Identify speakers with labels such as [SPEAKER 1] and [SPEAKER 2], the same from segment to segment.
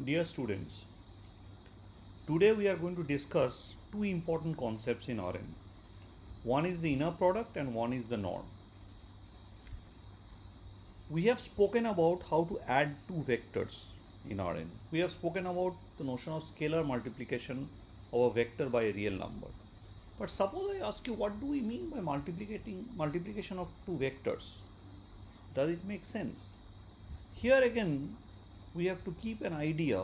[SPEAKER 1] Dear students, today we are going to discuss two important concepts in Rn. One is the inner product and one is the norm. We have spoken about how to add two vectors in Rn. We have spoken about the notion of scalar multiplication of a vector by a real number. But suppose I ask you, what do we mean by multiplication of two vectors? Does it make sense? Here again, we have to keep an idea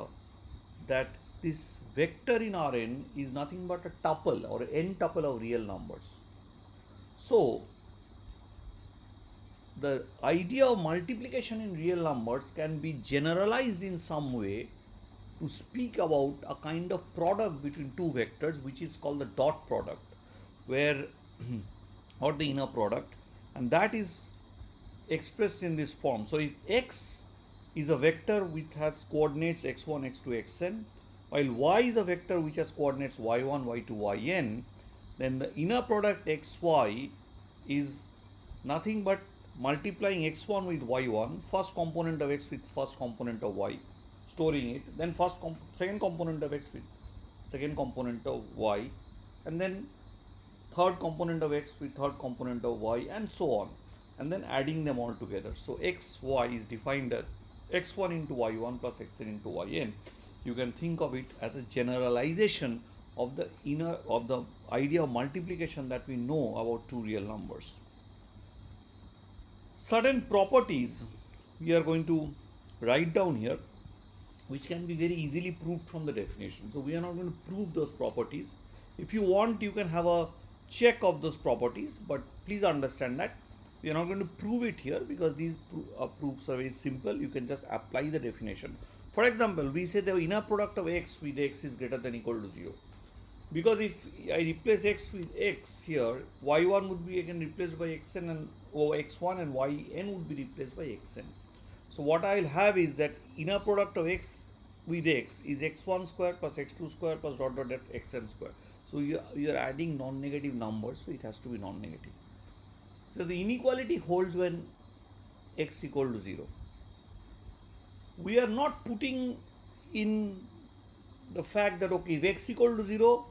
[SPEAKER 1] that this vector in Rn is nothing but a tuple or n tuple of real numbers. So, the idea of multiplication in real numbers can be generalized in some way to speak about a kind of product between two vectors, which is called the dot product, where or the inner product, and that is expressed in this form. So, if x is a vector which has coordinates x1, x2, xn, while y is a vector which has coordinates y1, y2, yn, then the inner product xy is nothing but multiplying x1 with y1, first component of x with first component of y, storing it, then second component of x with second component of y, and then third component of x with third component of y, and so on, and then adding them all together. So xy is defined as x1 into y1 plus xn into yn. You can think of it as a generalization of the idea of multiplication that we know about two real numbers. Certain properties we are going to write down here, which can be very easily proved from the definition. So we are not going to prove those properties. If you want, you can have a check of those properties, but please understand that we are not going to prove it here because these proofs are very simple. You can just apply the definition. For example, we say the inner product of x with x is greater than or equal to 0. Because if I replace x with x here, y1 would be again replaced by xn and x1, and yn would be replaced by xn. So what I'll have is that inner product of x with x is x1 square plus x2 square plus dot dot dot xn square. So you are adding non-negative numbers, so it has to be non-negative. So the inequality holds when x equal to 0. We are not putting in the fact that okay, if x equal to 0,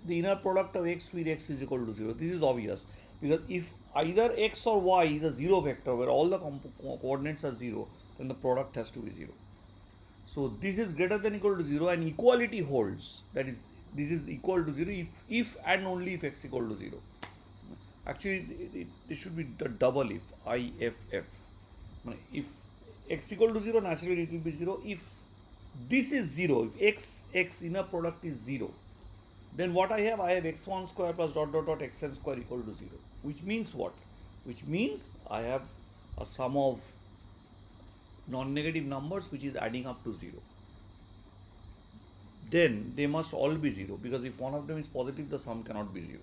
[SPEAKER 1] the inner product of x with x is equal to 0. This is obvious because if either x or y is a 0 vector where all the coordinates are 0, then the product has to be 0. So this is greater than or equal to 0 and equality holds. That is, this is equal to 0 if and only if x equal to 0. Actually, it should be the double if if x equal to 0, naturally it will be 0. If this is 0, if x inner product is 0, then what I have x1 square plus dot dot dot xn square equal to 0. Which means what? Which means I have a sum of non-negative numbers which is adding up to 0. Then they must all be 0 because if one of them is positive, the sum cannot be 0.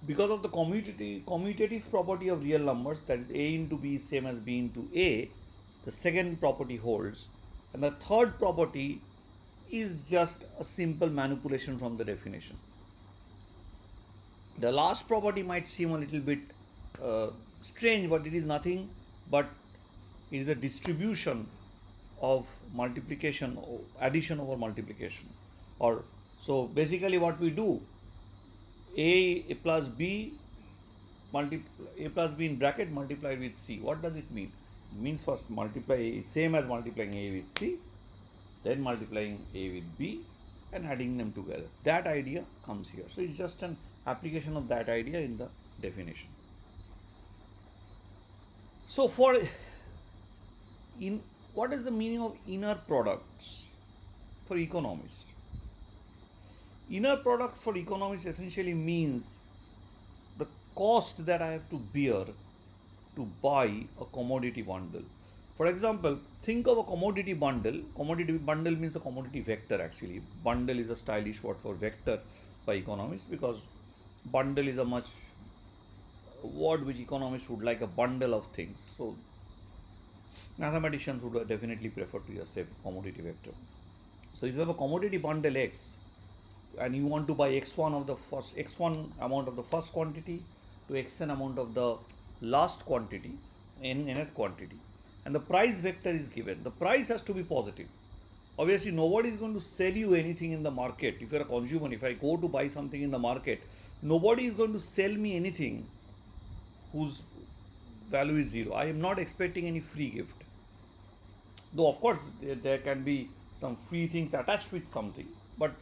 [SPEAKER 1] Because of the commutative property of real numbers, that is a into b is same as b into a, the second property holds, and the third property is just a simple manipulation from the definition. The last property might seem a little bit strange, but it is nothing but it is a distribution of multiplication, addition over multiplication. Or so basically what we do, a plus b in bracket multiplied with c. What does it mean? It means first multiply same as multiplying a with c, then multiplying a with b and adding them together. That idea comes here. So it's just an application of that idea in the definition. So what is the meaning of inner products for economists? Inner product for economists essentially means the cost that I have to bear to buy a commodity bundle. For example, think of a commodity bundle. Commodity bundle means a commodity vector actually. Bundle is a stylish word for vector by economists because bundle is a much word which economists would like, a bundle of things. So mathematicians would definitely prefer to just say commodity vector. So if you have a commodity bundle x and you want to buy x1 amount of the first quantity to xn amount of the last quantity, nth quantity, and the price vector is given. The price has to be positive. Obviously, nobody is going to sell you anything in the market. If you're a consumer, if I go to buy something in the market, nobody is going to sell me anything whose value is 0. I am not expecting any free gift. Though, of course, there can be some free things attached with something, but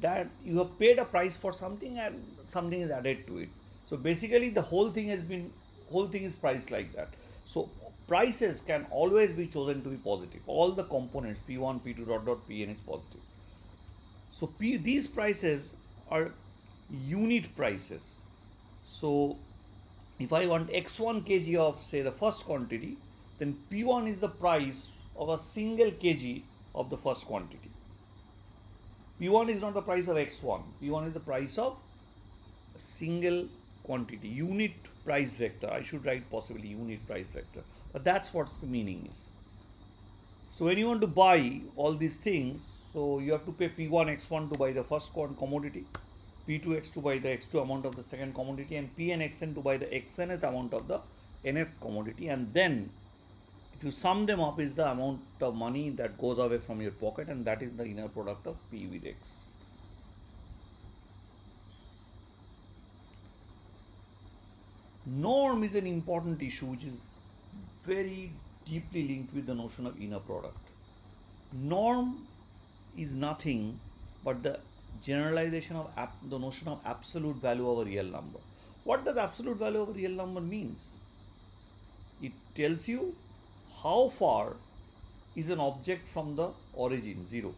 [SPEAKER 1] that you have paid a price for something and something is added to it. So basically, the whole thing is priced like that. So prices can always be chosen to be positive. All the components P1, P2, Pn is positive. So these prices are unit prices. So if I want x1 kg of, say, the first quantity, then P1 is the price of a single kg of the first quantity. P1 is not the price of x1. P1 is the price of a single quantity, unit price vector. I should write possibly unit price vector, but that's what the meaning is. So when you want to buy all these things, so you have to pay P1 x1 to buy the first commodity, P2 x to buy the x2 amount of the second commodity, and Pn xn to buy the xnth amount of the nth commodity, and then if you sum them up is the amount of money that goes away from your pocket, and that is the inner product of P with X. Norm is an important issue which is very deeply linked with the notion of inner product. Norm is nothing but the generalization of the notion of absolute value of a real number. What does absolute value of a real number means? It tells you how far is an object from the origin, 0.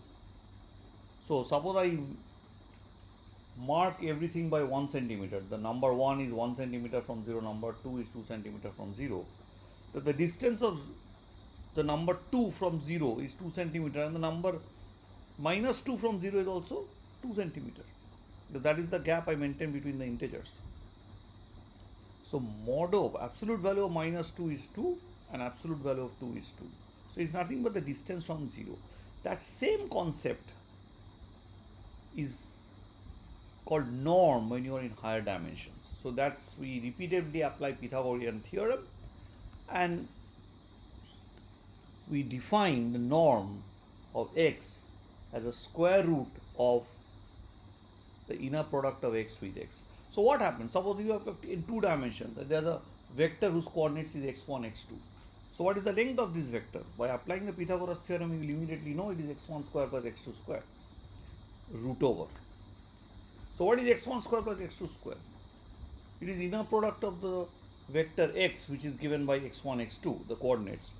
[SPEAKER 1] So suppose I mark everything by 1 centimeter. The number 1 is 1 centimeter from 0, number 2 is 2 centimeter from 0. So the distance of the number 2 from 0 is 2 centimeter, and the number minus 2 from 0 is also 2 centimeter. Because that is the gap I maintain between the integers. So mod of absolute value of minus 2 is 2 and absolute value of 2 is 2. So it's nothing but the distance from 0. That same concept is called norm when you are in higher dimensions. So that's, we repeatedly apply Pythagorean theorem and we define the norm of x as a square root of the inner product of x with x. So what happens? Suppose you have in 2 dimensions and there's a vector whose coordinates is x1, x2. So what is the length of this vector? By applying the Pythagoras theorem, you will immediately know it is x1 square plus x2 square, root over. So what is x1 square plus x2 square? It is inner product of the vector x, which is given by x1, x2, the coordinates,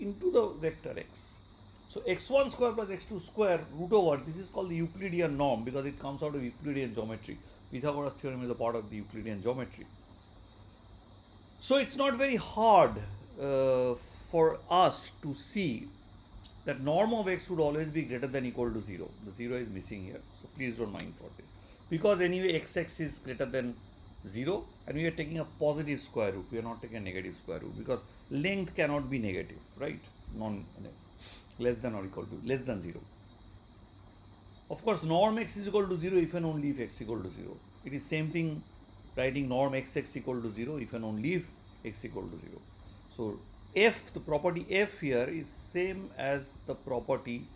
[SPEAKER 1] into the vector x. So x1 square plus x2 square root over, this is called the Euclidean norm because it comes out of Euclidean geometry. Pythagoras theorem is a part of the Euclidean geometry. So it's not very hard for us to see that norm of x would always be greater than or equal to 0. The 0 is missing here, so please don't mind for this. Because anyway xx is greater than 0 and we are taking a positive square root, we are not taking a negative square root because length cannot be negative, right? Less than or equal to, less than 0. Of course, norm x is equal to 0 if and only if x equal to 0. It is same thing writing norm xx equal to 0 if and only if x equal to 0. So f, the property f here is same as the property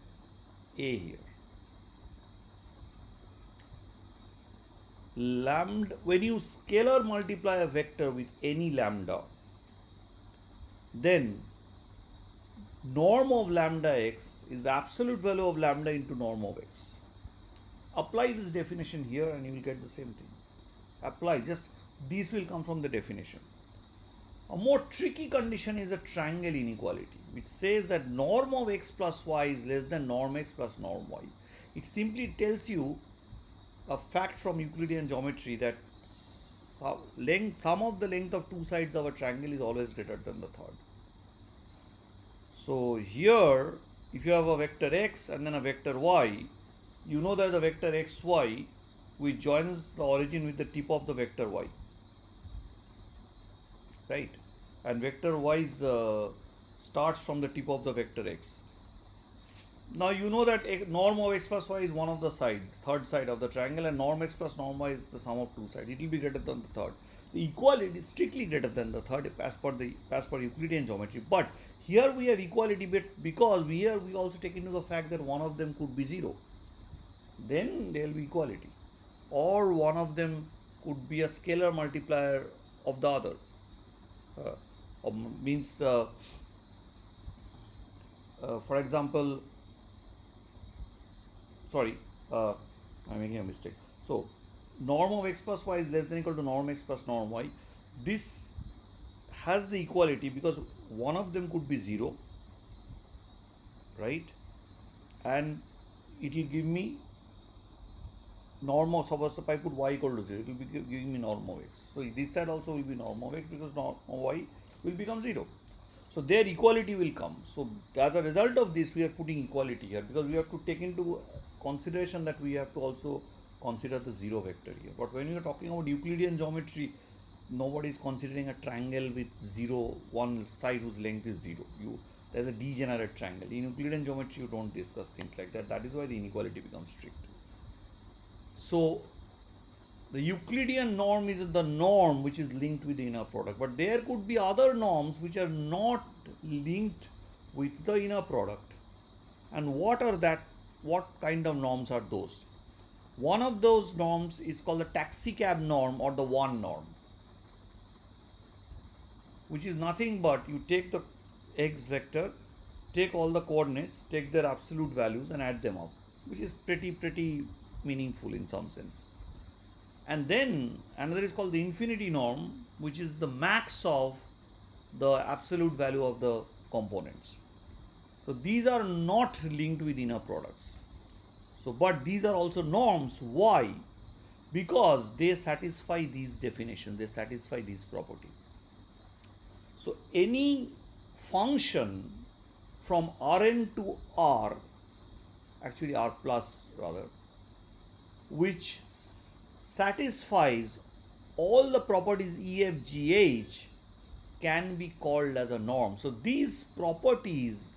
[SPEAKER 1] a here. Lambda, when you scalar multiply a vector with any lambda, then norm of lambda x is the absolute value of lambda into norm of x. Apply this definition here and you will get the same thing. Apply, just these will come from the definition. A more tricky condition is a triangle inequality, which says that norm of x plus y is less than norm x plus norm y. It simply tells you a fact from Euclidean geometry that sum of the length of two sides of a triangle is always greater than the third. So here, if you have a vector x and then a vector y, you know that the vector xy which joins the origin with the tip of the vector y, right? And vector y starts from the tip of the vector x. Now you know that norm of x plus y is one of the third side of the triangle, and norm x plus norm y is the sum of two sides. It will be greater than the third. The equality is strictly greater than the third as per Euclidean geometry. But here we have equality because we also take into the fact that one of them could be 0. Then there will be equality, or one of them could be a scalar multiplier of the other. Means for example, sorry, I'm making a mistake. So norm of x plus y is less than or equal to norm x plus norm y. This has the equality because one of them could be 0, right? And it will give me norm of, suppose if I put y equal to 0, it will be giving me norm of x. So this side also will be norm of x because norm of y will become 0. So their equality will come. So as a result of this, we are putting equality here because we have to take into consideration that we have to also consider the 0 vector here. But when you are talking about Euclidean geometry, nobody is considering a triangle with 0, one side whose length is 0. There's a degenerate triangle. In Euclidean geometry, you don't discuss things like that. That is why the inequality becomes strict. So the Euclidean norm is the norm which is linked with the inner product, but there could be other norms which are not linked with the inner product. And what kind of norms are those? One of those norms is called the taxicab norm or the one norm, which is nothing but you take the x vector, take all the coordinates, take their absolute values and add them up, which is pretty meaningful in some sense. And then another is called the infinity norm, which is the max of the absolute value of the components. So these are not linked with inner products. So, but these are also norms. Why? Because they satisfy these definitions, they satisfy these properties. So any function from Rn to R, actually R plus rather, which satisfies all the properties E, F, G, H can be called as a norm. So these properties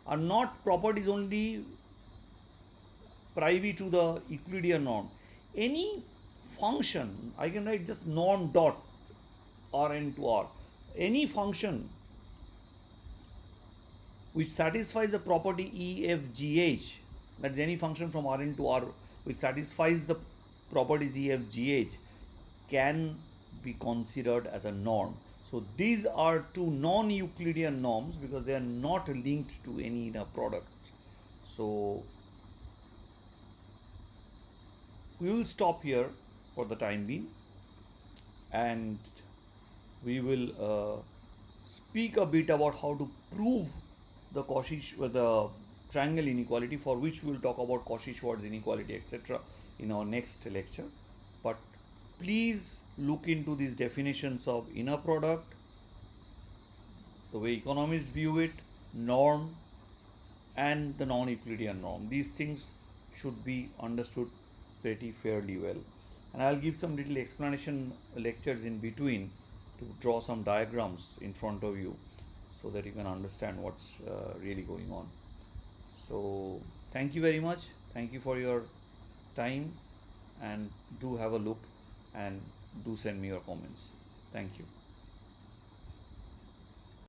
[SPEAKER 1] are not properties only privy to the Euclidean norm. Any function, I can write just norm dot Rn to R. Any function which satisfies the property E, F, G, H, that is any function from Rn to R which satisfies the properties E, F, G, H, can be considered as a norm. So these are two non-Euclidean norms because they are not linked to any inner product. So we will stop here for the time being, and we will speak a bit about how to prove the the triangle inequality, for which we will talk about Cauchy-Schwarz inequality, etc. in our next lecture. But please look into these definitions of inner product, the way economists view it, norm, and the non-Euclidean norm. These things should be understood pretty fairly well. And I'll give some little explanation lectures in between to draw some diagrams in front of you so that you can understand what's really going on. So thank you very much. Thank you for your time, and do have a look and do send me your comments. Thank you.